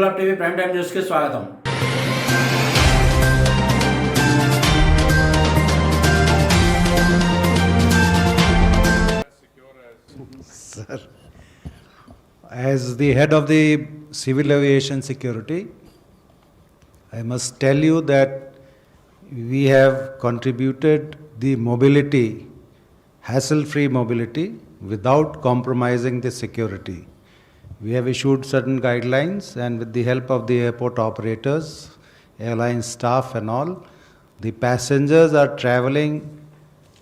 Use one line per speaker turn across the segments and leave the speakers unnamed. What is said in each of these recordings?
इंकलाब TV prime time news के स्वागतम।
Sir, as the head of the civil aviation security, I must tell you that we have contributed the mobility, hassle-free mobility, without compromising the security. We have issued certain guidelines, and with the help of the airport operators, airline staff and all, the passengers are traveling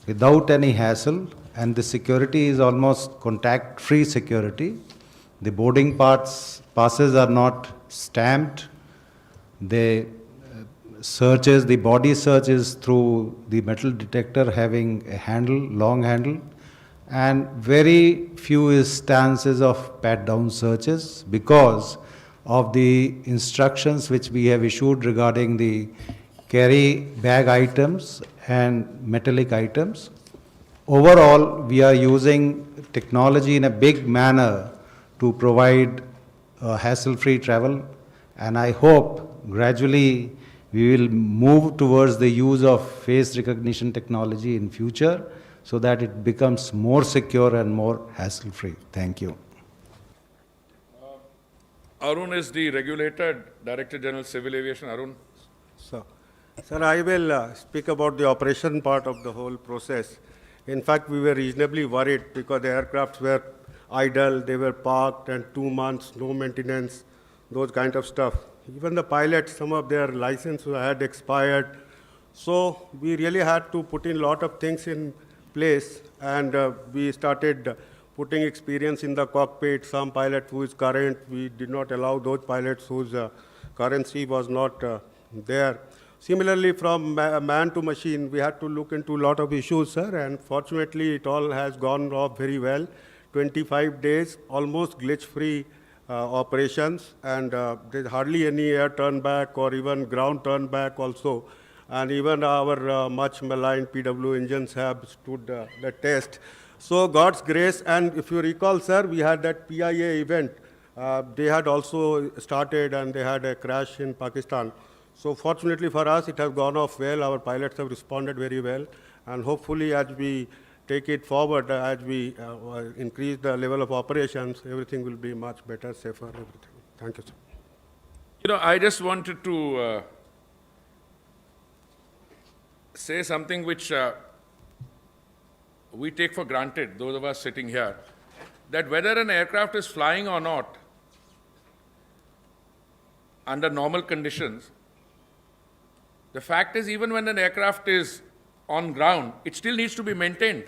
without any hassle, and the security is almost contact-free security. The boarding passes are not stamped. The searches, the body search is through the metal detector having a handle, long handle, and very few instances of pat-down searches because of the instructions which we have issued regarding the carry bag items and metallic items. Overall, we are using technology in a big manner to provide hassle-free travel, and I hope gradually we will move towards the use of face recognition technology in future so that it becomes more secure and more hassle-free. Thank you.
Arun is the regulator, Director General Civil Aviation. Arun.
Sir, I will speak about the operation part of the whole process. In fact, we were reasonably worried because the aircrafts were idle, they were parked, and 2 months, no maintenance, those kind of stuff. Even the pilots, some of their licenses had expired. So we really had to put in a lot of things in place, and we started putting experience in the cockpit. Some pilot who is current, we did not allow those pilots whose currency was not there. Similarly, from man to machine, we had to look into a lot of issues, sir, and fortunately it all has gone off very well. 25 days, almost glitch-free operations, and there's hardly any air turn back or even ground turn back also. And even our much maligned PW engines have stood the test. So God's grace, and if you recall, sir, we had that PIA event. They had also started and they had a crash in Pakistan. So fortunately for us, it has gone off well. Our pilots have responded very well. And hopefully as we take it forward, as we increase the level of operations, everything will be much better, safer, everything. Thank you, sir.
You know, I just wanted to say something which we take for granted, those of us sitting here, that whether an aircraft is flying or not, under normal conditions, the fact is even when an aircraft is on ground, it still needs to be maintained.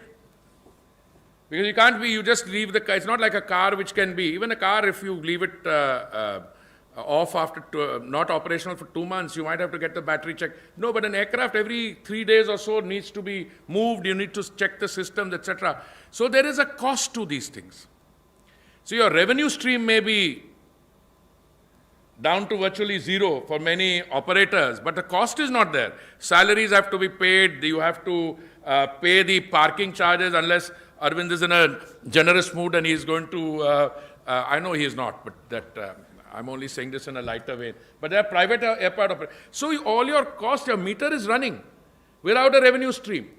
Because you can't be, you just leave the car, it's not like a car which can be, even a car if you leave it off after, not operational for 2 months, you might have to get the battery checked. No, but an aircraft every 3 days or so needs to be moved, you need to check the systems, etc. So there is a cost to these things. So your revenue stream may be down to virtually zero for many operators, but the cost is not there. Salaries have to be paid, you have to pay the parking charges unless Arvind is in a generous mood and he is going to, I know he is not, but that I'm only saying this in a lighter vein. But they are private airport operators. So all your cost, your meter is running without a revenue stream.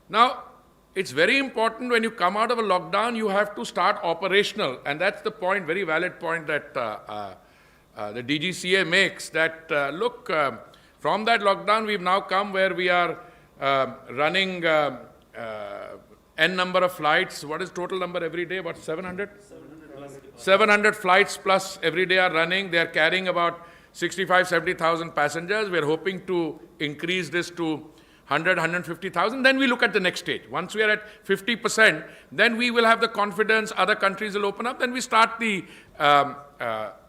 Now, it's very important when you come out of a lockdown, you have to start operational. And that's the point, very valid point that the DGCA makes, that look, from that lockdown we've now come where we are running N number of flights. What is total number every day? About 700? 700 flights plus every day are running. They are carrying about 65, 70,000 passengers. We are hoping to increase this to 100, 150,000. Then we look at the next stage. Once we are at 50%, then we will have the confidence, other countries will open up, then we start the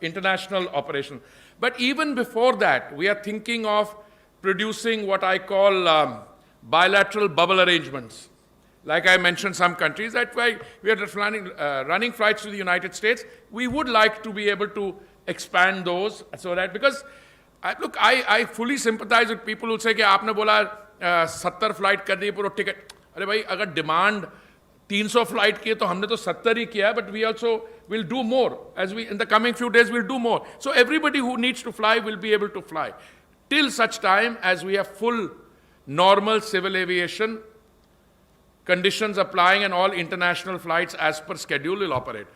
international operation. But even before that, we are thinking of producing what I call bilateral bubble arrangements. Like I mentioned, some countries, that's why we are running flights to the United States. We would like to be able to expand those so that, because, look, I fully sympathize with people who say कि आपने बोला 70 flight कर दी पूरा ticket. अरे भाई, अगर demand 300 flight किए तो हमने तो 70 ही किया है, but we also will do more as we in the coming few days we'll do more. So everybody who needs to fly will be able to fly till such time as we have full normal civil aviation conditions applying and all international flights as per schedule will operate.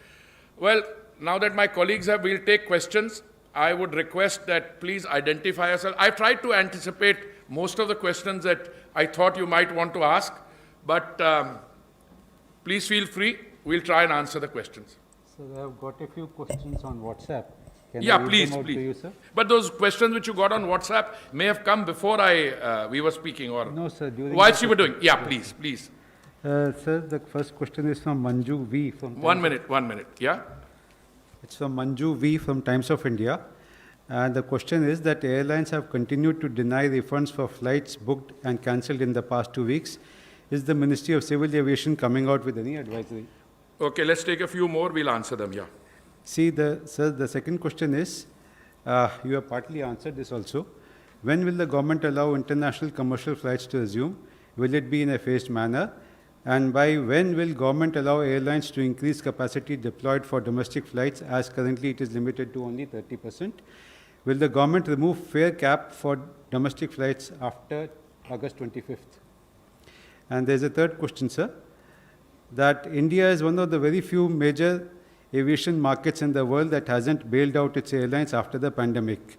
Well, now that my colleagues have, we'll take questions. I would request that please identify yourself. I've tried to anticipate most of the questions that I thought you might want to ask, but please feel free. We'll try and answer the questions.
So I have got a few questions on WhatsApp. Can
Yeah,
I read
please,
them out to you,
please.
sir?
But those questions which you got on WhatsApp may have come before we were speaking, or
No, sir. During
whilst
the
you were doing. Yeah, please, please.
Sir, the first question is from Manju V. From
1 minute, 1 minute. Yeah.
It's from Manju V. from Times of India. And the question is that airlines have continued to deny refunds for flights booked and cancelled in the past 2 weeks. Is the Ministry of Civil Aviation coming out with any advisory?
Okay, let's take a few more. We'll answer them. Yeah.
See, sir, the second question is, you have partly answered this also. When will the government allow international commercial flights to resume? Will it be in a phased manner? And by when will government allow airlines to increase capacity deployed for domestic flights, as currently it is limited to only 30%? Will the government remove fare cap for domestic flights after August 25th? And there's a third question, sir, that India is one of the very few major aviation markets in the world that hasn't bailed out its airlines after the pandemic.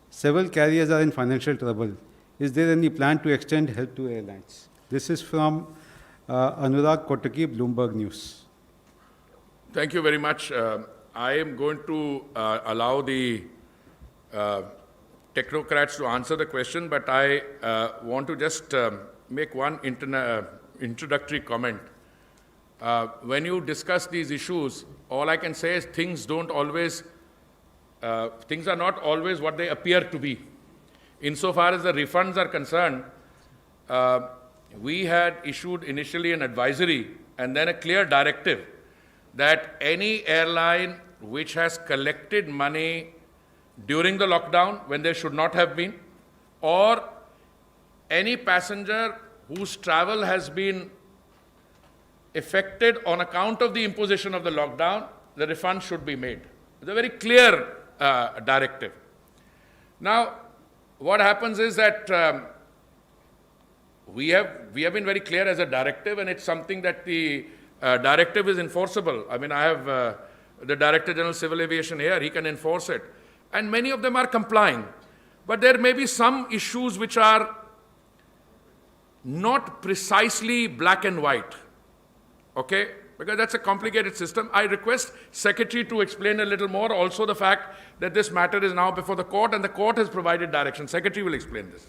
Several carriers are in financial trouble. Is there any plan to extend help to airlines? This is from Anurag Kotaki, Bloomberg News.
Thank you very much. I am going to allow the technocrats to answer the question, but I want to just make one introductory comment. When you discuss these issues, all I can say is things are not always what they appear to be. Insofar as the refunds are concerned, we had issued initially an advisory and then a clear directive that any airline which has collected money during the lockdown when there should not have been, or any passenger whose travel has been affected on account of the imposition of the lockdown, the refund should be made. It's a very clear directive. Now, what happens is that we have been very clear as a directive, and it's something that the directive is enforceable. I mean, I have the Director General Civil Aviation here, he can enforce it. And many of them are complying. But there may be some issues which are not precisely black and white, okay? Because that's a complicated system. I request Secretary to explain a little more. Also the fact that this matter is now before the court and the court has provided direction. Secretary will explain this.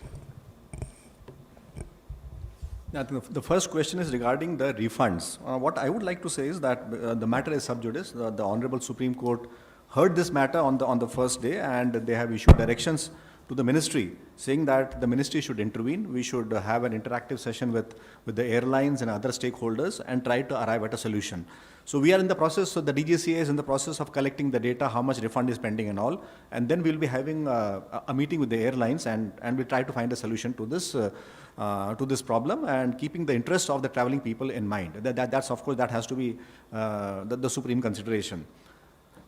I think the first question is regarding the refunds. What I would like to say is that the matter is sub judice. The Honorable Supreme Court heard this matter on the first day, and they have issued directions to the ministry saying that the ministry should intervene. We should have an interactive session with the airlines and other stakeholders and try to arrive at a solution. So we are in the process, so the DGCA is in the process of collecting the data, how much refund is pending and all, and then we'll be having a meeting with the airlines and we'll try to find a solution to this problem, and keeping the interest of the traveling people in mind. That's of course, that has to be the supreme consideration.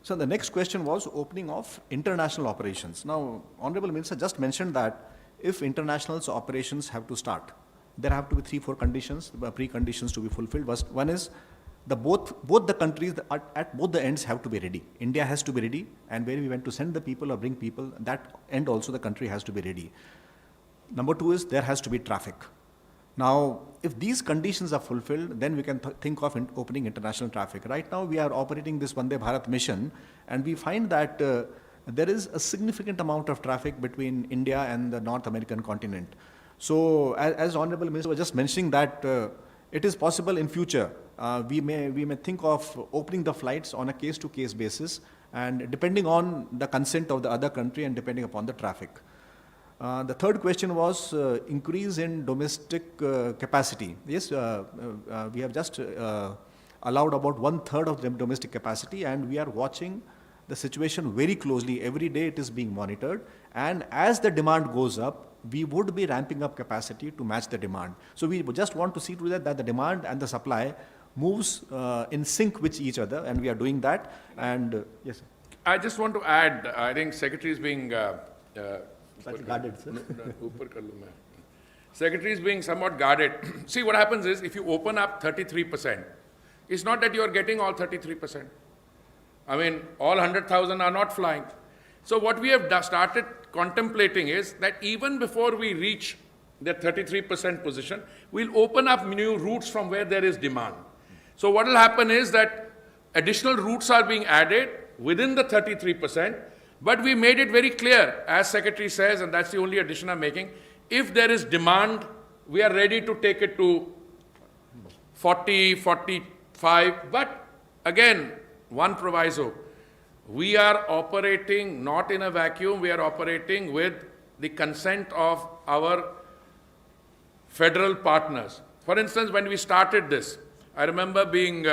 So the next question was opening of international operations. Now, Honorable Minister just mentioned that if international operations have to start, there have to be 3-4 conditions, preconditions to be fulfilled. One is both the countries at both the ends have to be ready. India has to be ready, and where we went to send the people or bring people, that end also the country has to be ready. Number 2 is there has to be traffic. Now, if these conditions are fulfilled, then we can think of opening international traffic. Right now, we are operating this Vande Bharat mission, and we find that there is a significant amount of traffic between India and the North American continent. So, as Honorable Minister was just mentioning that it is possible in future, we may think of opening the flights on a case-to-case basis, and depending on the consent of the other country and depending upon the traffic. The third question was increase in domestic capacity. Yes, we have just allowed about 1/3 of the domestic capacity, and we are watching the situation very closely. Every day it is being monitored, and as the demand goes up, we would be ramping up capacity to match the demand. So we just want to see to that the demand and the supply moves in sync with each other, and we are doing that. And yes, sir.
I just want to add, I think Secretary is being...
Guarded, sir.
Secretary is being somewhat guarded. See, what happens is, if you open up 33%, it's not that you are getting all 33%. I mean, all 100,000 are not flying. So what we have started contemplating is that even before we reach the 33% position, we'll open up new routes from where there is demand. So what will happen is that additional routes are being added within the 33%, but we made it very clear, as Secretary says, and that's the only addition I'm making, if there is demand, we are ready to take it to 40, 45, but again, one proviso, we are operating not in a vacuum, we are operating with the consent of our federal partners. For instance, when we started this, I remember being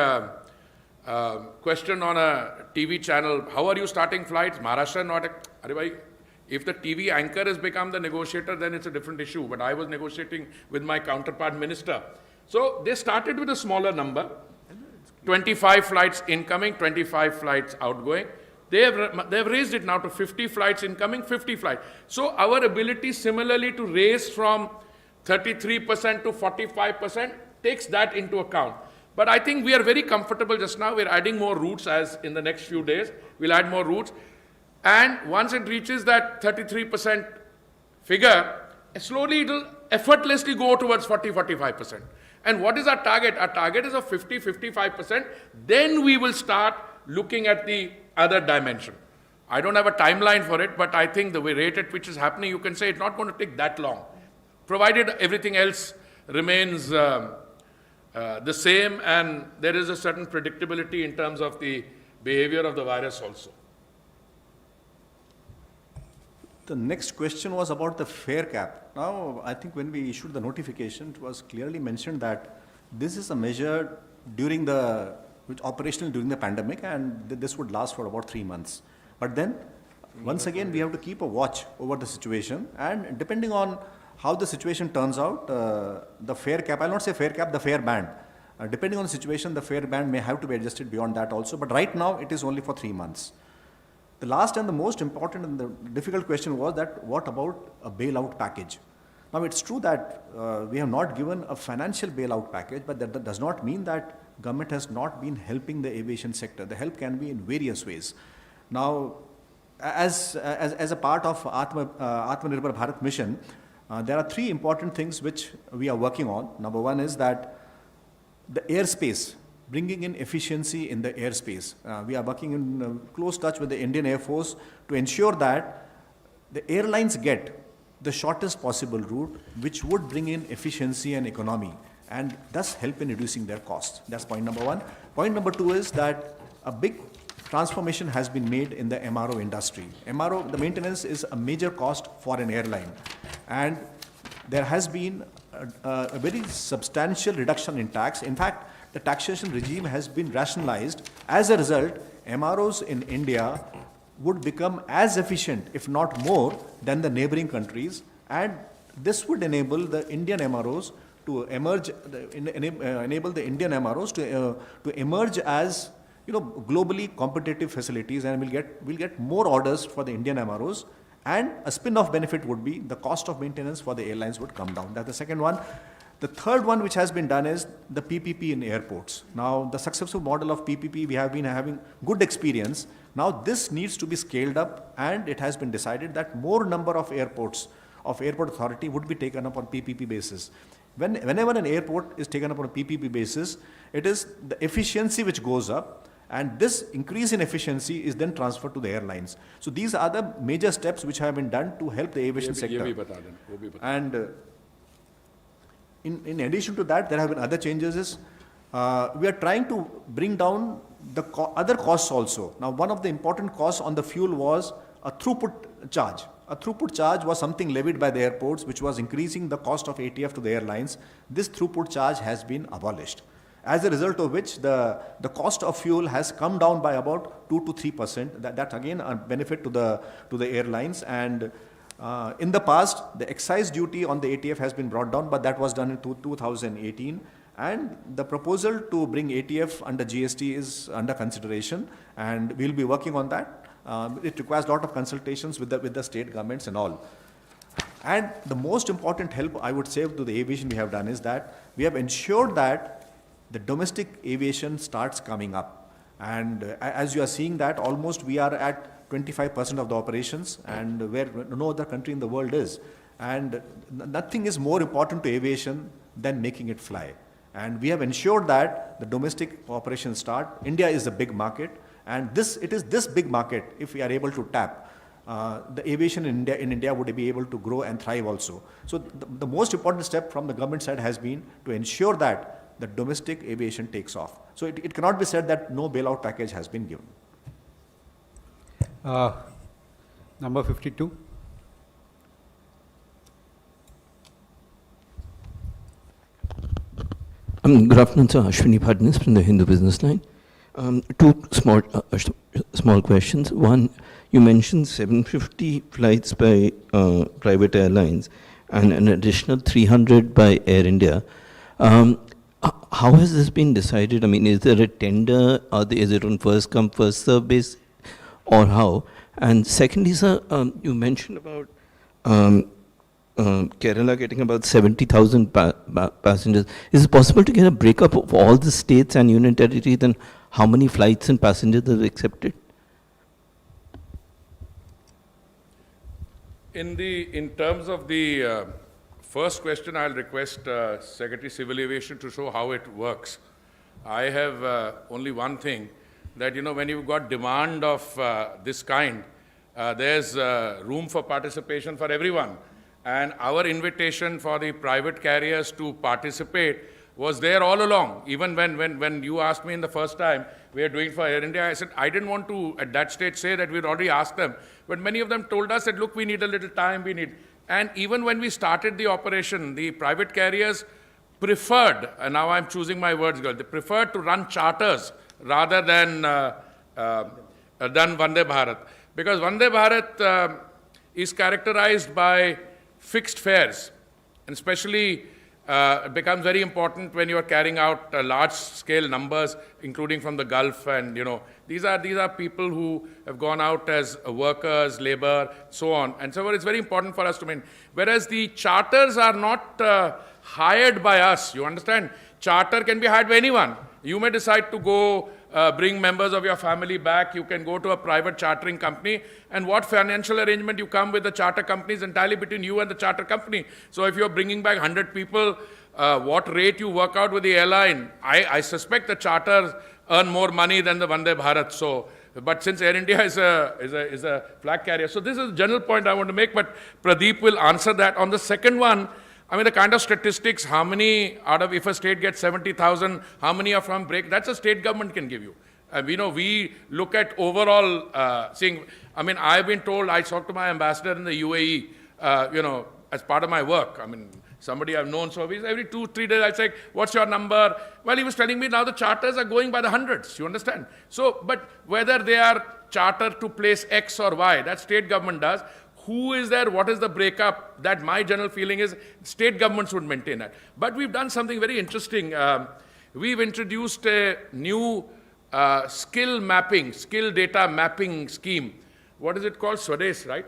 questioned on a TV channel, how are you starting flights? Maharashtra not... If the TV anchor has become the negotiator, then it's a different issue. But I was negotiating with my counterpart minister. So they started with a smaller number, 25 flights incoming, 25 flights outgoing. They have raised it now to 50 flights incoming, 50 flights. So our ability similarly to raise from 33% to 45% takes that into account. But I think we are very comfortable just now. We're adding more routes as in the next few days. We'll add more routes. And once it reaches that 33% figure, slowly it will effortlessly go towards 40, 45%. And what is our target? Our target is of 50, 55%. Then we will start looking at the other dimension. I don't have a timeline for it, but I think the rate at which is happening, you can say it's not going to take that long, provided everything else remains the same and there is a certain predictability in terms of the behavior of the virus also.
The next question was about the fare cap. Now, I think when we issued the notification, it was clearly mentioned that this is a measure which operational during the pandemic, and this would last for about 3 months. But then, once again, we have to keep a watch over the situation, and depending on how the situation turns out, the fare cap, I'll not say fare cap, the fare band. Depending on the situation, the fare band may have to be adjusted beyond that also, but right now it is only for 3 months. The last and the most important and the difficult question was that what about a bailout package? Now it's true that we have not given a financial bailout package, but that does not mean that government has not been helping the aviation sector. The help can be in various ways. Now, as a part of Atmanirbhar Bharat mission, there are 3 important things which we are working on. Number 1 is that the airspace, bringing in efficiency in the airspace. We are working in close touch with the Indian Air Force to ensure that the airlines get the shortest possible route, which would bring in efficiency and economy, and thus help in reducing their costs. That's point number 1. Point number 2 is that a big transformation has been made in the MRO industry. MRO, the maintenance is a major cost for an airline, and there has been a very substantial reduction in tax. In fact, the taxation regime has been rationalized. As a result, MROs in India would become as efficient, if not more, than the neighboring countries, and this would enable the Indian MROs to emerge, enable the Indian MROs to emerge as globally competitive facilities, and we'll get more orders for the Indian MROs, and a spin-off benefit would be the cost of maintenance for the airlines would come down. That's the second one. The third one which has been done is the PPP in airports. Now, the successful model of PPP, we have been having good experience. Now, this needs to be scaled up, and it has been decided that more number of airports, of airport authority would be taken up on PPP basis. Whenever an airport is taken up on a PPP basis, it is the efficiency which goes up, and this increase in efficiency is then transferred to the airlines. So these are the major steps which have been done to help the aviation sector. And in addition to that, there have been other changes. We are trying to bring down the other costs also. Now, one of the important costs on the fuel was a throughput charge. A throughput charge was something levied by the airports, which was increasing the cost of ATF to the airlines. This throughput charge has been abolished, as a result of which the cost of fuel has come down by about 2 to 3%. That's again a benefit to the airlines, and In the past, the excise duty on the ATF has been brought down, but that was done in 2018. And the proposal to bring ATF under GST is under consideration, and we'll be working on that. It requires a lot of consultations with the state governments and all. And the most important help I would say to the aviation we have done is that we have ensured that the domestic aviation starts coming up. And as you are seeing that, almost we are at 25% of the operations, and where no other country in the world is. And nothing is more important to aviation than making it fly. And we have ensured that the domestic operations start. India is a big market, and it is this big market, if we are able to tap, the aviation in India would be able to grow and thrive also. So the most important step from the government side has been to ensure that the domestic aviation takes off. So it cannot be said that no bailout package has been given.
Number 52.
Good afternoon, sir. Ashwini Bhadnis from the Hindu Business Line. Two small questions. One, you mentioned 750 flights by private airlines and an additional 300 by Air India. How has this been decided? I mean, is there a tender? Is it on first come, first serve basis, or how? And secondly, sir, you mentioned about Kerala getting about 70,000 passengers. Is it possible to get a breakup of all the states and union territories and how many flights and passengers are accepted?
In terms of the first question, I'll request Secretary Civil Aviation to show how it works. I have only one thing, that when you've got demand of this kind, there's room for participation for everyone. And our invitation for the private carriers to participate was there all along. Even when you asked me in the first time, we are doing for Air India, I said, I didn't want to at that stage say that we'd already asked them. But many of them told us that, look, we need a little time, And even when we started the operation, the private carriers preferred, and now I'm choosing my words, girl, they preferred to run charters rather than Vande Bharat. Because Vande Bharat is characterized by fixed fares, and especially it becomes very important when you are carrying out large-scale numbers, including from the Gulf, and these are people who have gone out as workers, labor, so on, and so on. It's very important for us to maintain. Whereas the charters are not hired by us. You understand? Charter can be hired by anyone. You may decide to go bring members of your family back. You can go to a private chartering company, and what financial arrangement you come with the charter company is entirely between you and the charter company. So if you're bringing back 100 people, what rate you work out with the airline, I suspect the charters earn more money than the Vande Bharat. So, but since Air India is a flag carrier, so this is a general point I want to make, but Pradeep will answer that. On the second one, I mean, the kind of statistics, how many out of, if a state gets 70,000, how many are from break, that's a state government can give you. We look at overall seeing, I mean, I've been told, I talked to my ambassador in the UAE, as part of my work. I mean, somebody I've known, so every 2-3 days I say, what's your number? Well, he was telling me now the charters are going by the hundreds, you understand? So, but whether they are chartered to place X or Y, that state government does. Who is there? What is the breakup? That my general feeling is state governments would maintain that. But we've done something very interesting. We've introduced a new skill data mapping scheme. What is it called? Swades, right?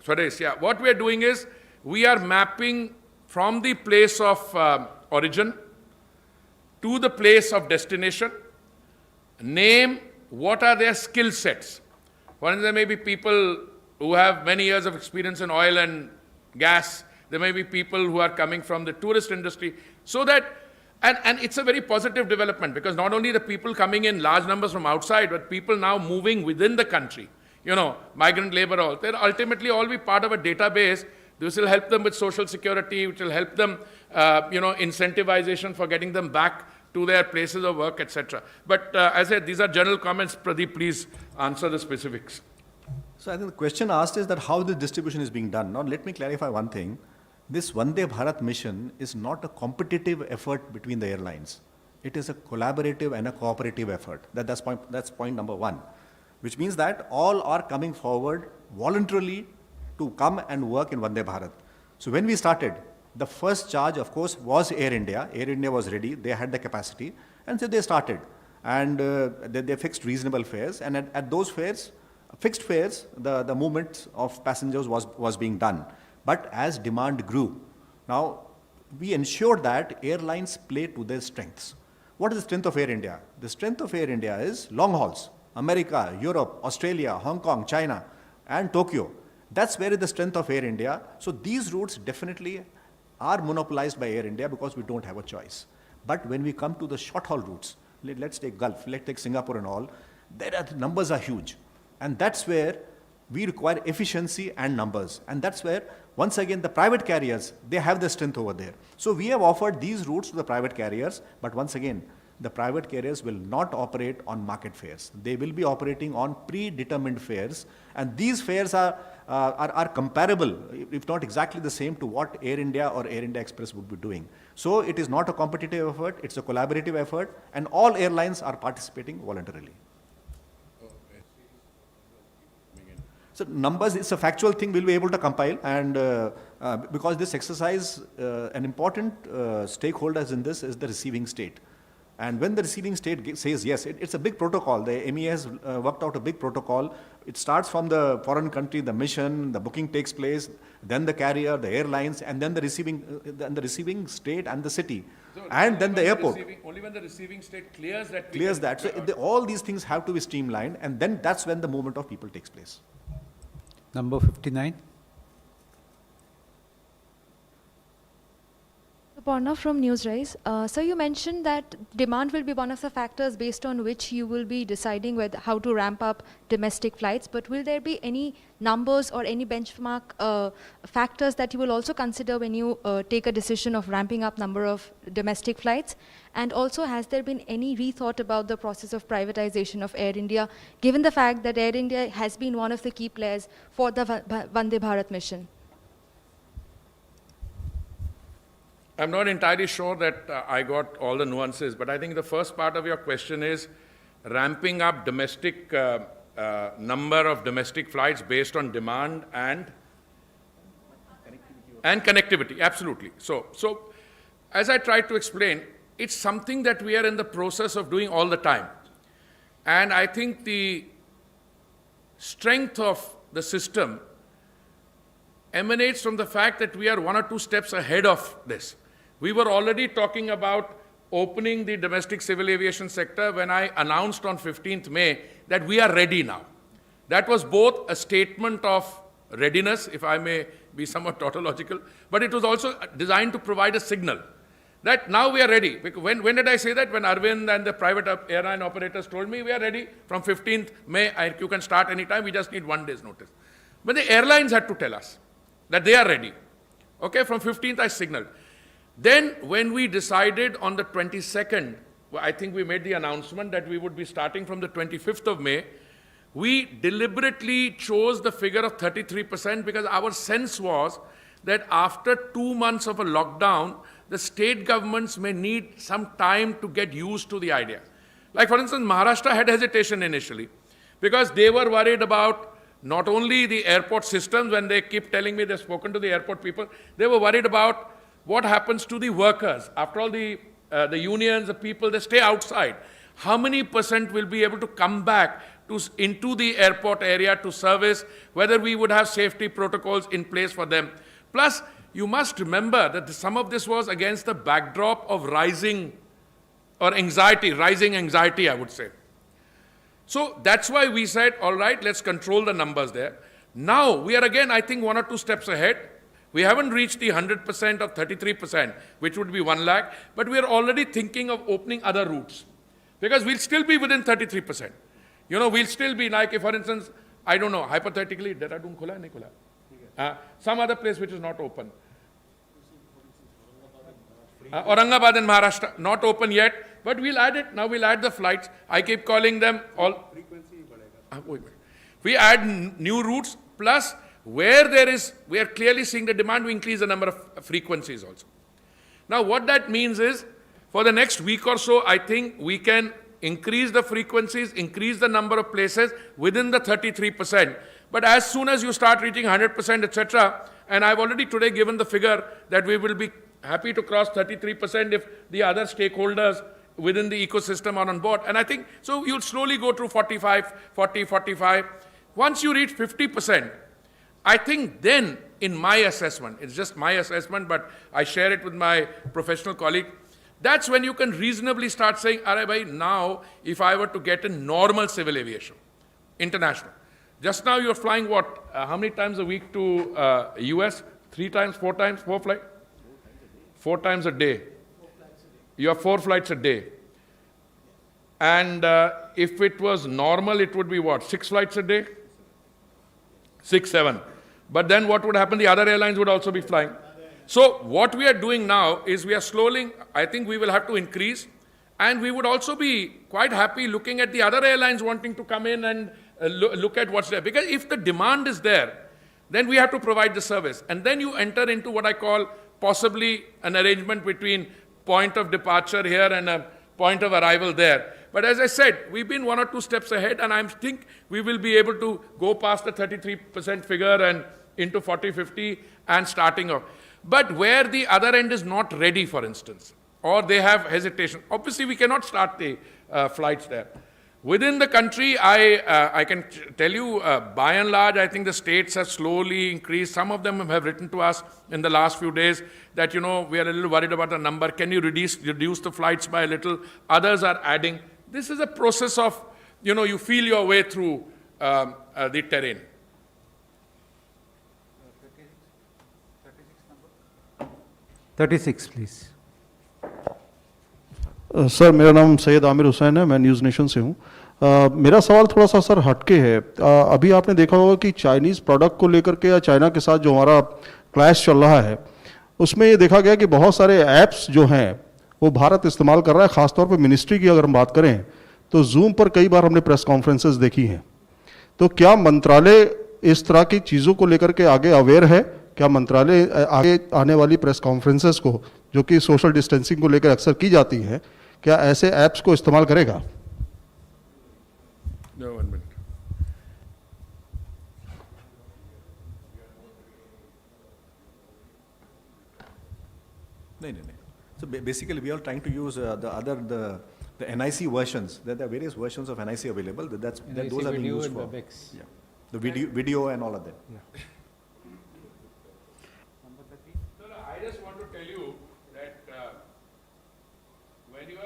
Swades, yeah. What we are doing is we are mapping from the place of origin to the place of destination. Name what are their skill sets. For instance, there may be people who have many years of experience in oil and gas. There may be people who are coming from the tourist industry. So that, and it's a very positive development, because not only the people coming in large numbers from outside, but people now moving within the country. Migrant labor, all. They'll ultimately all be part of a database. This will help them with social security, which will help them, incentivization for getting them back to their places of work, etc. But as I said, these are general comments. Pradeep, please answer the specifics.
So I think the question asked is that how the distribution is being done. Now let me clarify one thing. This Vande Bharat mission is not a competitive effort between the airlines. It is a collaborative and a cooperative effort. That's point number one. which means that all are coming forward voluntarily to come and work in Vande Bharat. So when we started, the first charge, of course, was Air India. Air India was ready, they had the capacity, and so they started. And they fixed reasonable fares, and at those fares, fixed fares, the movement of passengers was being done. But as demand grew, now we ensured that airlines play to their strengths. What is the strength of Air India? The strength of Air India is long hauls. America, Europe, Australia, Hong Kong, China, and Tokyo. That's where is the strength of Air India. So these routes definitely are monopolized by Air India because we don't have a choice. But when we come to the short haul routes, let's take Gulf, let's take Singapore and all, the numbers are huge. And that's where we require efficiency and numbers. And that's where, once again, the private carriers, they have the strength over there. So we have offered these routes to the private carriers, but once again, the private carriers will not operate on market fares. They will be operating on predetermined fares, and these fares are comparable, if not exactly the same, to what Air India or Air India Express would be doing. So it is not a competitive effort, it's a collaborative effort, and all airlines are participating voluntarily. So numbers, it's a factual thing we'll be able to compile, and because this exercise, an important stakeholders in this is the receiving state. And when the receiving state says yes, it's a big protocol. The MEA has worked out a big protocol. It starts from the foreign country, the mission, the booking takes place, then the carrier, the airlines, and then the receiving state and the city,
So
and then the airport.
Only when the receiving state clears that.
Clears that. So all these things have to be streamlined, and then that's when the movement of people takes place.
Number 59.
Aparna from Newsrise. So you mentioned that demand will be one of the factors based on which you will be deciding how to ramp up domestic flights, but will there be any numbers or any benchmark factors that you will also consider when you take a decision of ramping up number of domestic flights? And also, has there been any rethought about the process of privatization of Air India, given the fact that Air India has been one of the key players for the Vande Bharat mission?
I'm not entirely sure that I got all the nuances, but I think the first part of your question is ramping up domestic number of domestic flights based on demand and connectivity. Absolutely. So as I tried to explain, it's something that we are in the process of doing all the time. And I think the strength of the system emanates from the fact that we are 1 or 2 steps ahead of this. We were already talking about opening the domestic civil aviation sector when I announced on 15th May that we are ready now. That was both a statement of readiness, if I may be somewhat tautological, but it was also designed to provide a signal that now we are ready. When did I say that? When Arvind and the private airline operators told me we are ready from 15th May, you can start anytime, we just need 1 day's notice. But the airlines had to tell us that they are ready. Okay, from 15th I signaled. Then when we decided on the 22nd, I think we made the announcement that we would be starting from the 25th of May, we deliberately chose the figure of 33% because our sense was that after 2 months of a lockdown, the state governments may need some time to get used to the idea. Like for instance, Maharashtra had hesitation initially because they were worried about not only the airport systems, when they keep telling me they've spoken to the airport people, they were worried about what happens to the workers. After all, the unions, the people, they stay outside. How many % will be able to come back into the airport area to service, whether we would have safety protocols in place for them? Plus, you must remember that some of this was against the backdrop of rising anxiety, I would say. So that's why we said, all right, let's control the numbers there. Now, we are again, I think, 1 or 2 steps ahead. We haven't reached the 100% of 33%, which would be 1 lakh, but we are already thinking of opening other routes because we'll still be within 33%. You know, we'll still be like, if for instance, I don't know, hypothetically, Dehradun khula hai, nahi khula? Some other place which is not open. Aurangabad in Maharashtra, not open yet, but we'll add it. Now we'll add the flights. I keep calling them all. We add new routes, plus where we are clearly seeing the demand, we increase the number of frequencies also. Now what that means is, for the next week or so, I think we can increase the frequencies, increase the number of places within the 33%. But as soon as you start reaching 100%, etc., and I've already today given the figure that we will be happy to cross 33% if the other stakeholders within the ecosystem are on board. And I think, so you'll slowly go through 45, 40, 45. Once you reach 50%, I think then, in my assessment, it's just my assessment, but I share it with my professional colleague, that's when you can reasonably start saying, "Arey bhai, now, if I were to get in normal civil aviation, international, just now you're flying what, how many times a week to US? 3 times, 4 times, 4 flights? 4 times a day. You have 4 flights a day. And if it was normal, it would be what, 6 flights a day? 6, 7. But then what would happen? The other airlines would also be flying. So what we are doing now is we are slowly, I think we will have to increase, and we would also be quite happy looking at the other airlines wanting to come in and look at what's there. Because if the demand is there, then we have to provide the service. And then you enter into what I call possibly an arrangement between point of departure here and a point of arrival there. But as I said, we've been 1 or 2 steps ahead, and I think we will be able to go past the 33% figure and into 40, 50 and starting off. But where the other end is not ready, for instance, or they have hesitation, obviously we cannot start the flights there. Within the country, I can tell you, by and large, I think the states have slowly increased. Some of them have written to us in the last few days that, we are a little worried about the number. Can you reduce the flights by a little? Others are adding. This is a process of, you feel your way through the terrain.
36, please.
Sir मेरा नाम सैयद आमिर हुसैन है, मैं news nation से हूँ। मेरा सवाल थोड़ा सा सर हटके है। अभी आपने देखा होगा कि चाइनीज़ प्रोडक्ट को लेकर के या चाइना के साथ जो हमारा क्लैश चल रहा है, उसमें ये देखा गया कि बहुत सारे ऐप्स जो हैं वो भारत इस्तेमाल कर रहा है। ख़ासतौर पर मिनिस्ट्री की अगर हम बात करें तो जूम पर कई बार हमने प्रेस कॉन्फ्रेंसेस देखी हैं। तो क्या मंत्रालय इस तरह की चीज़ों को लेकर के आगे अवेयर है? क्या मंत्रालय आगे आने वाली प्रेस कॉन्फ्रेंसेस को, जो कि सोशल डिस्टेंसिंग को लेकर अक्सर की जाती है, क्या ऐसे ऐप्स को इस्तेमाल करेगा?
No, 1 minute.
No. So basically, we are trying to use the NIC versions. There are various versions of NIC available. Those are being used for the video and all of that. Yeah.
I just want to tell you that when you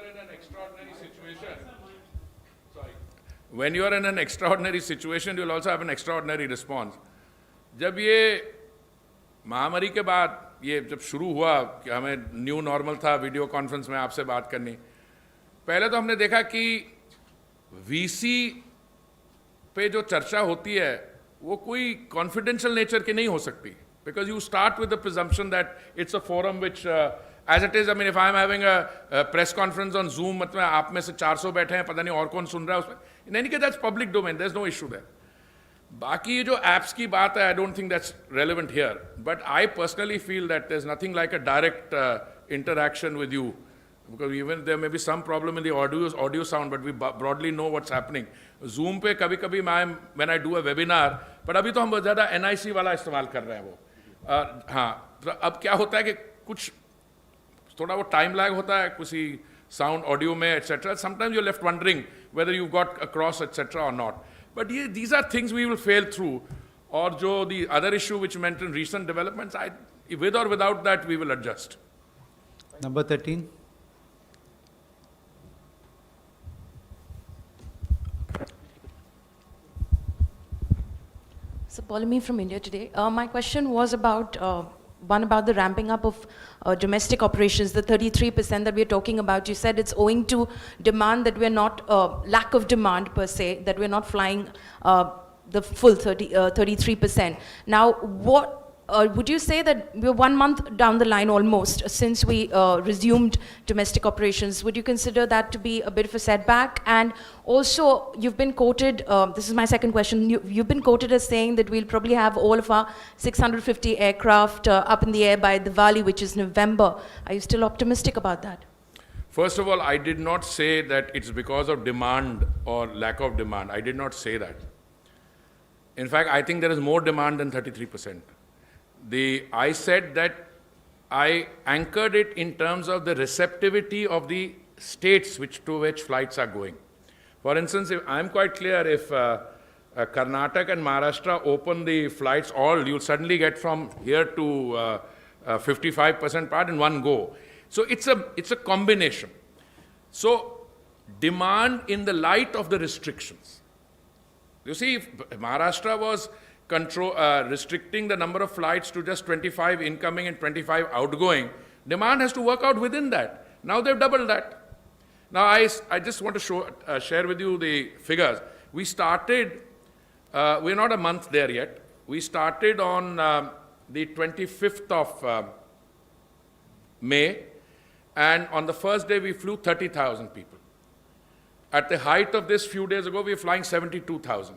are in an extraordinary situation, you will also have an extraordinary response. जब ये महामारी के बाद ये जब शुरू हुआ कि हमें न्यू नॉर्मल था वीडियो कॉन्फ्रेंस में आपसे बात करनी, पहले तो हमने देखा कि वीसी पे जो चर्चा होती है वो कोई कॉन्फिडेंशियल नेचर की नहीं हो सकती, because you start with the presumption that it's a forum which as it is, I mean, if I'm having a press conference on Zoom, मतलब आप में से 400 बैठे हैं, पता नहीं और कौन सुन रहा है उसमें, in any case that's public domain, there's no issue there. बाकी ये जो apps की बात है, I don't think that's relevant here, but I personally feel that there's nothing like a direct interaction with you, because even there may be some problem in the audio sound, but we broadly know what's happening. Zoom पे कभी-कभी when I do a webinar, but अभी तो हम बहुत ज़्यादा NIC वाला इस्तेमाल कर रहे हैं वो. हाँ, तो अब क्या होता है कि कुछ थोड़ा वो टाइम लैग होता है किसी साउंड ऑडियो में etcetera. Sometimes you are left wondering whether you got across etcetera or not, but ये these are things we will fail through. और जो the other issue which mention recent developments, I with or without that we will adjust.
Number 13.
So, Paulami from India Today. My question was about about the ramping up of domestic operations, the 33% that we're talking about. You said it's owing to demand, that we're not, lack of demand per se, that we're not flying the full 33%. Now, what would you say that we're 1 month down the line almost since we resumed domestic operations? Would you consider that to be a bit of a setback? And also, you've been quoted, this is my second question, you've been quoted as saying that we'll probably have all of our 650 aircraft up in the air by Diwali, which is November. Are you still optimistic about that?
First of all, I did not say that it's because of demand or lack of demand. I did not say that. In fact, I think there is more demand than 33%. I said that I anchored it in terms of the receptivity of the states to which flights are going. For instance, I'm quite clear, if Karnataka and Maharashtra open the flights you'll suddenly get from here to 55% part in one go. So it's a combination. So demand in the light of the restrictions. You see, if Maharashtra was restricting the number of flights to just 25 incoming and 25 outgoing, demand has to work out within that. Now they've doubled that. Now I just want to share with you the figures. We started, we're not a month there yet. We started on the 25th of May, and on the first day we flew 30,000 people. At the height of this few days ago, we were flying 72,000.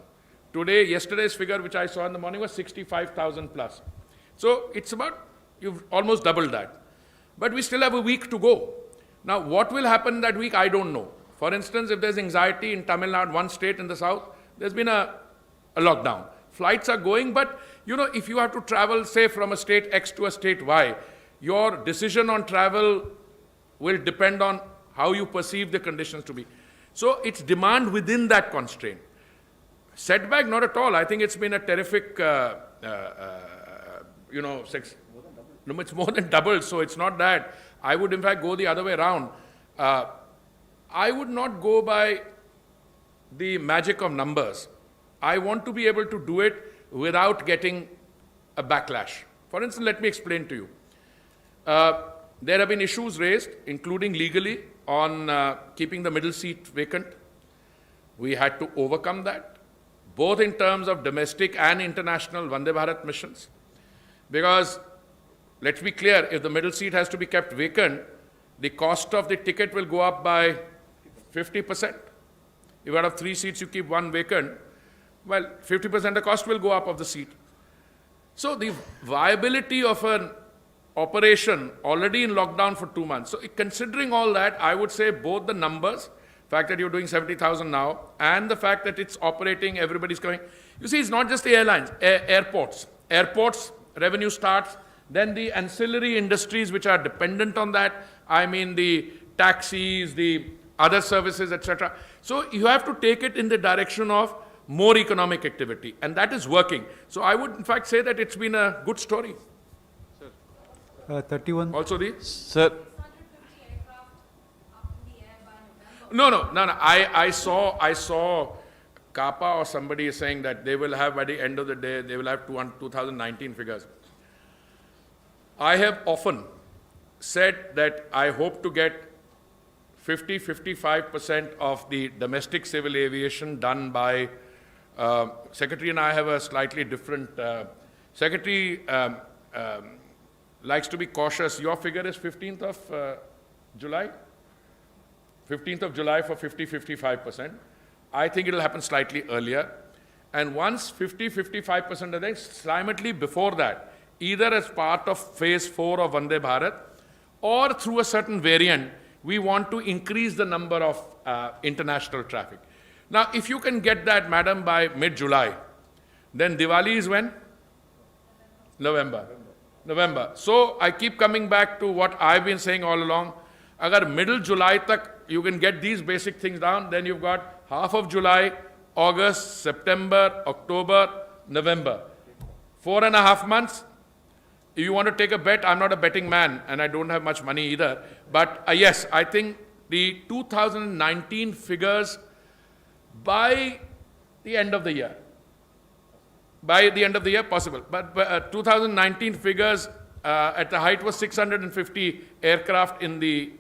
Yesterday's figure, which I saw in the morning, was 65,000 plus. So it's you've almost doubled that. But we still have a week to go. Now, what will happen that week, I don't know. For instance, if there's anxiety in Tamil Nadu, one state in the south, there's been a lockdown. Flights are going, but if you have to travel, say, from a state X to a state Y, your decision on travel will depend on how you perceive the conditions to be. So it's demand within that constraint. Setback, not at all. I think it's been a terrific, it's more than double, so it's not that. I would, in fact, go the other way around. I would not go by the magic of numbers. I want to be able to do it without getting a backlash. For instance, let me explain to you. There have been issues raised, including legally, on keeping the middle seat vacant. We had to overcome that, both in terms of domestic and international Vande Bharat missions. Because, let's be clear, if the middle seat has to be kept vacant, the cost of the ticket will go up by 50%. If out of 3 seats you keep 1 vacant, well, 50% the cost will go up of the seat. So the viability of an operation already in lockdown for 2 months. So considering all that, I would say both the numbers, fact that you're doing 70,000 now, and the fact that it's operating, everybody's coming. You see, it's not just the airlines, airports. Airports, revenue starts, then the ancillary industries which are dependent on that, I mean the taxis, the other services, etc. So you have to take it in the direction of more economic activity, and that is working. So I would in fact say that it's been a good story.
31.
Also the...
Sir,
No. I saw CAPA or somebody saying that they will have, by the end of the day, they will have 2019 figures. I have often said that I hope to get 50-55% of the domestic civil aviation done by, Secretary and I have a slightly different, Secretary likes to be cautious. Your figure is 15th of July? 15th of July for 50-55%. I think it will happen slightly earlier. And once 50-55% are there, simultaneously before that, either as part of phase 4 of Vande Bharat or through a certain variant, we want to increase the number of international traffic. Now, if you can get that, madam, by mid-July, then Diwali is when? November. So I keep coming back to what I've been saying all along. Agar middle July tak you can get these basic things down, then you've got half of July, August, September, October, November. 4.5 months. If you want to take a bet, I'm not a betting man and I don't have much money either. But yes, I think the 2019 figures by the end of the year. By the end of the year, possible. But 2019 figures at the height was 650 aircraft in the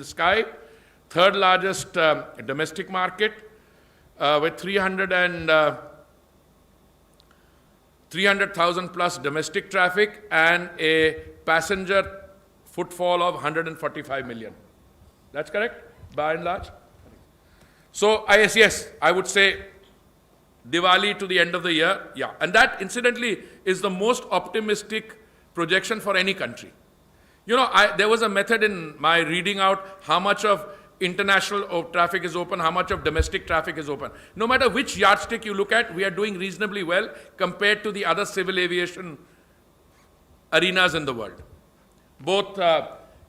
sky. Third largest domestic market with 300,000 plus domestic traffic and a passenger footfall of 145 million. That's correct, by and large? So, yes, I would say Diwali to the end of the year, yeah. And that, incidentally, is the most optimistic projection for any country. You know, there was a method in my reading out how much of international traffic is open, how much of domestic traffic is open. No matter which yardstick you look at, we are doing reasonably well compared to the other civil aviation arenas in the world. Both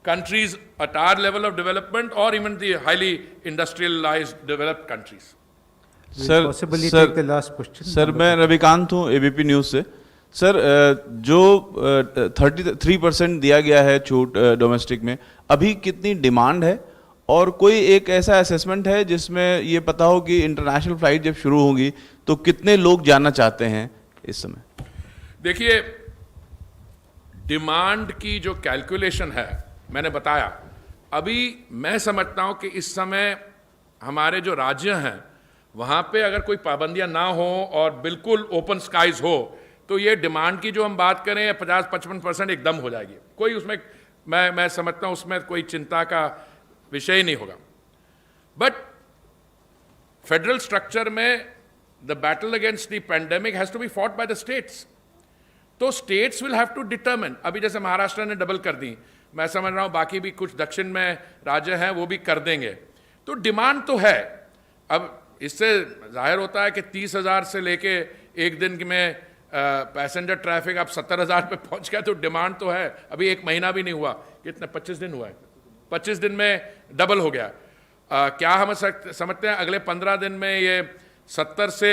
countries at our level of development or even the highly industrialized developed countries.
Will possibly take the last question.
Sir मैं रविकांत हूँ ABP news से। Sir जो 33% दिया गया है छूट domestic में, अभी कितनी डिमांड है और कोई एक ऐसा असेसमेंट है जिसमें ये पता हो कि इंटरनेशनल फ्लाइट जब शुरू होगी तो कितने लोग जाना चाहते हैं इस समय?
देखिए, डिमांड की जो कैलकुलेशन है मैंने बताया, अभी मैं समझता हूं कि इस समय हमारे जो राज्य हैं वहां पे अगर कोई पाबंदियां ना हो और बिल्कुल ओपन स्काइज हो तो ये डिमांड की जो हम बात करें 50-55% एकदम हो जाएगी। कोई उसमें मैं समझता हूं उसमें कोई चिंता का विषय नहीं होगा। बट फेडरल स्ट्रक्चर में the battle against the pandemic has to be fought by the states. तो states will have to determine. अभी जैसे महाराष्ट्र ने डबल कर दी, मैं समझ रहा हूं बाकी भी कुछ दक्षिण में राज्य हैं वो भी कर देंगे। तो डिमांड तो है। अब इससे जाहिर होता है कि 30,000 से लेके एक दिन में पैसेंजर ट्रैफिक अब 70,000 पे पहुंच गया, तो डिमांड तो है। अभी एक महीना भी नहीं हुआ, कितने 25 दिन हुआ है, 25 दिन में डबल हो गया। क्या हम समझते हैं अगले 15 दिन में ये 70 से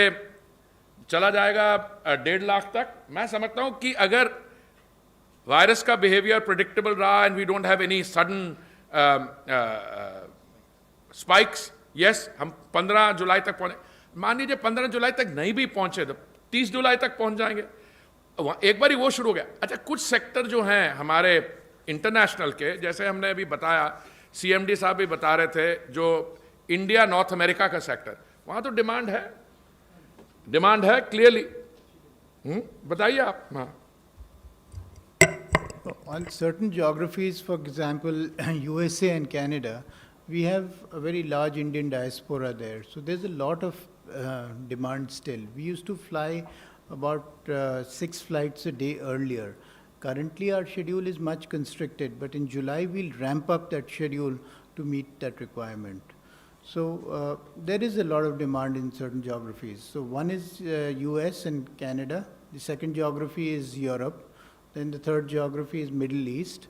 चला जाएगा 1.5 लाख तक? मैं समझता हूं कि अगर वायरस का बिहेवियर प्रेडिक्टेबल रहा and we don't have any sudden spikes, yes, हम 15 जुलाई तक पहुंचे। मान लीजिए 15 जुलाई तक नहीं भी पहुंचे तो 30 जुलाई तक पहुंच जाएंगे। एक बार ही वो शुरू हो गया। अच्छा, कुछ सेक्टर जो हैं हमारे इंटरनेशनल के, जैसे हमने अभी बताया, सीएमडी साहब भी बता रहे थे, जो इंडिया नॉर्थ अमेरिका का सेक्टर, वहां तो डिमांड है क्लियरली। बताइए आप। हाँ,
on certain geographies, for example, USA and Canada, we have a very large Indian diaspora there. So there's a lot of demand still. We used to fly about 6 flights a day earlier. Currently our schedule is much constricted, but in July we'll ramp up that schedule to meet that requirement. So there is a lot of demand in certain geographies. So one is US and Canada. The second geography is Europe. Then the third geography is Middle East,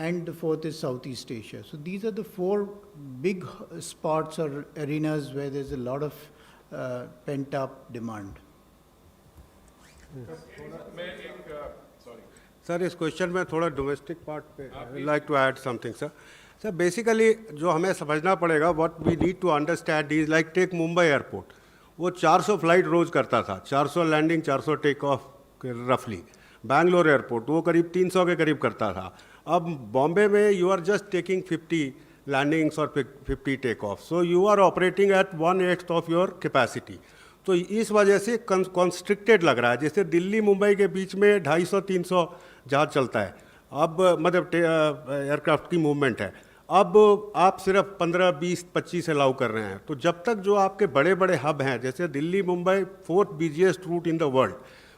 and the fourth is Southeast Asia. So these are the 4 big spots or arenas where there's a lot of pent-up demand.
Sir, इस question में थोड़ा domestic part पे I like to add something sir. Sir, basically जो हमें समझना पड़ेगा, what we need to understand is like take Mumbai airport. वो 400 flight रोज करता था, 400 लैंडिंग, 400 टेक ऑफ रफली। बैंगलोर एयरपोर्ट वो करीब 300 के करीब करता था। अब बॉम्बे में you are just taking 50 landings और 50 take off, so you are operating at 1/8 of your capacity. तो इस वजह से कॉन्स्ट्रिक्टेड लग रहा है। जैसे दिल्ली मुंबई के बीच में 250-300 जहाज चलता है, अब मतलब एयरक्राफ्ट की मूवमेंट है। अब आप सिर्फ 15, 20, 25 अलाउ कर रहे हैं। तो जब तक जो आपके बड़े बड़े हब हैं, जैसे Delhi Mumbai 4th busiest route in the world,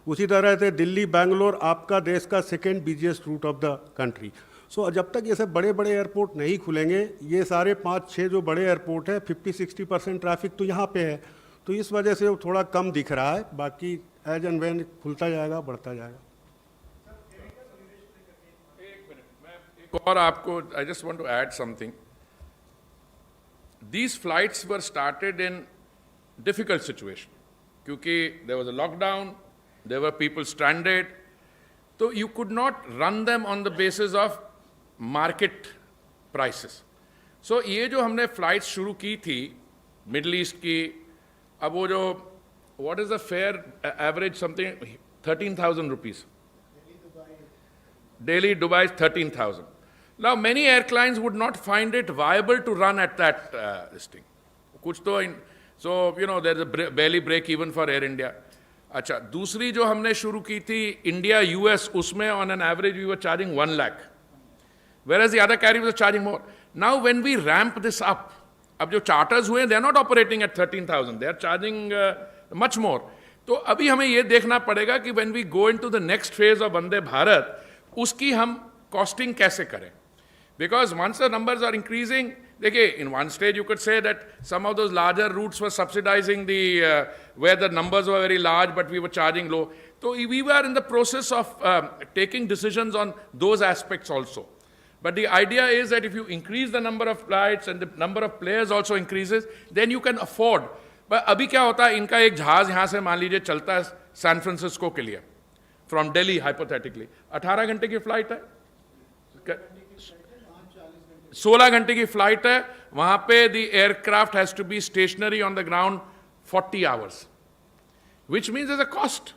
उसी तरह से दिल्ली बेंगलोर आपका देश का 2nd busiest route of the country. So जब तक ये सब बड़े बड़े एयरपोर्ट नहीं खुलेंगे, ये सारे 5-6 जो बड़े एयरपोर्ट हैं, 50-60% ट्रैफिक तो यहाँ पे है। तो इस वजह से वो थोड़ा कम दिख रहा है। बाकी एज एंड व्हेन खुलता जाएगा, बढ़ता जाएगा।
एक और आपको, I just want to add something. These flights were started in difficult situation, क्योंकि there was a lockdown, there were people stranded, so you could not run them on the basis of market prices. So ये जो हमने flights शुरू की थी middle east की, अब वो जो what is the fare average, something 13,000 rupees. Delhi, Dubai is 13,000. Now many airlines would not find it viable to run at that this thing. कुछ तो so you know there's a barely break even for Air India. अच्छा, दूसरी जो हमने शुरू की थी India US, उसमें on an average we were charging 1 lakh, whereas the other carriers were charging more. Now when we ramp this up, अब जो चार्टर्स हुए they are not operating at 13,000, they are charging much more. तो अभी हमें ये देखना पड़ेगा कि when we go into the next phase of Vande Bharat, उसकी हम costing कैसे करें? Because once the numbers are increasing, देखिए, in one stage you could say that some of those larger routes were subsidizing the, where the numbers were very large but we were charging low. So we were in the process of taking decisions on those aspects also. But the idea is that if you increase the number of flights and the number of players also increases, then you can afford. But अभी क्या होता है, इनका एक जहाज यहाँ से मान लीजिए चलता है सैन फ्रांसिस्को के लिए, from Delhi hypothetically, 18 घंटे की फ्लाइट है, 16 घंटे की फ्लाइट है, वहां पे the aircraft has to be stationary on the ground 40 hours, which means there's a cost.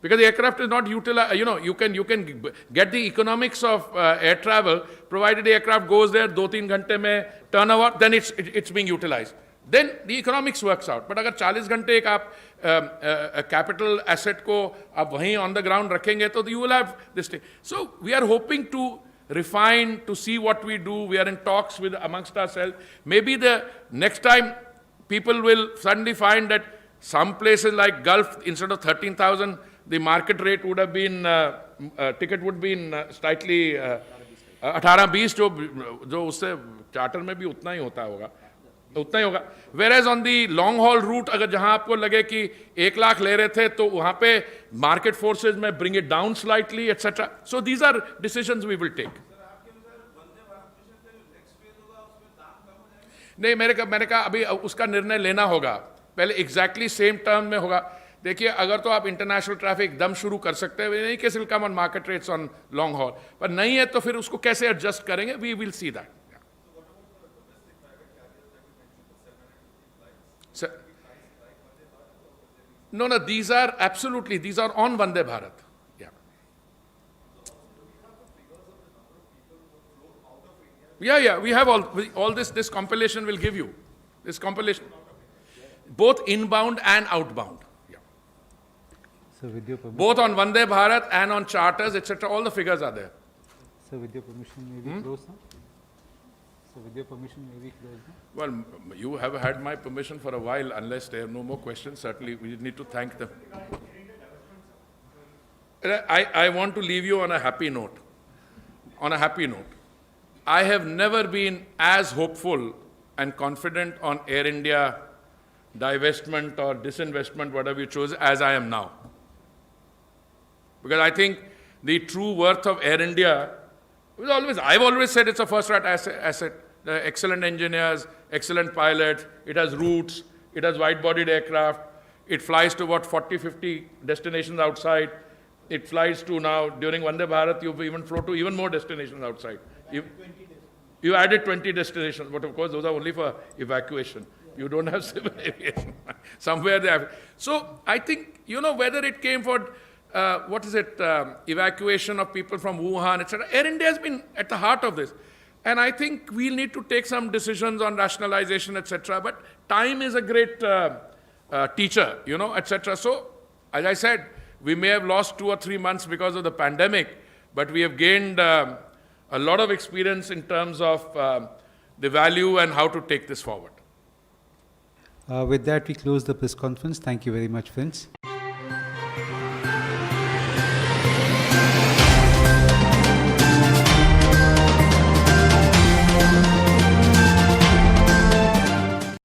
Because the aircraft is not utilized, you can get the economics of air travel, provided the aircraft goes there, 2-3 घंटे में turnover, then it's being utilized. Then the economics works out. But अगर 40 घंटे एक आप capital asset को आप वहीं on the ground रखेंगे, तो you will have this thing. So we are hoping to refine, to see what we do. We are in talks with amongst ourselves. Maybe the next time people will suddenly find that some places like Gulf, instead of 13,000, the market rate would have been, ticket would be slightly 18-20, जो उससे charter में भी उतना ही होता होगा, उतना ही होगा. Whereas on the long haul route, अगर जहां आपको लगे कि 1 लाख ले रहे थे, तो वहां पे market forces में bring it down slightly, etc. So these are decisions we will take. नहीं, मैंने कहा अभी उसका निर्णय लेना होगा, पहले exactly same term में होगा. देखिए, अगर तो आप इंटरनेशनल ट्रैफिक एकदम शुरू कर सकते हैं, नहीं case will come on market rates on long haul, पर नहीं है तो फिर उसको कैसे एडजस्ट करेंगे, we will see that. No, these are absolutely, these are on Vande Bharat. Yeah, we have all this compilation will give you. This compilation, both inbound and outbound.
So with your permission,
Both on Vande Bharat and on charters, etc. All the figures are there.
so with your permission, may we close now? So with your permission, may we close now?
Well, you have had my permission for a while. Unless there are no more questions, certainly we need to thank them. I want to leave you on a happy note. On a happy note. I have never been as hopeful and confident on Air India divestment or disinvestment, whatever you choose, as I am now. Because I think the true worth of Air India was always, I've always said it's a first-rate asset. Excellent engineers, excellent pilots, it has routes, it has wide-bodied aircraft, it flies to 40, 50 destinations outside. It flies to now, during Vande Bharat, you've even flown to even more destinations outside. You added 20 destinations, but of course those are only for evacuation. You don't have civil aviation. Somewhere they have. So I think, whether it came for, evacuation of people from Wuhan, etc. Air India has been at the heart of this. And I think we'll need to take some decisions on rationalization, etc. But time is a great teacher, etc. So, as I said, we may have lost 2 or 3 months because of the pandemic, but we have gained a lot of experience in terms of the value and how to take this forward.
With that, we close the press conference. Thank you very much, friends.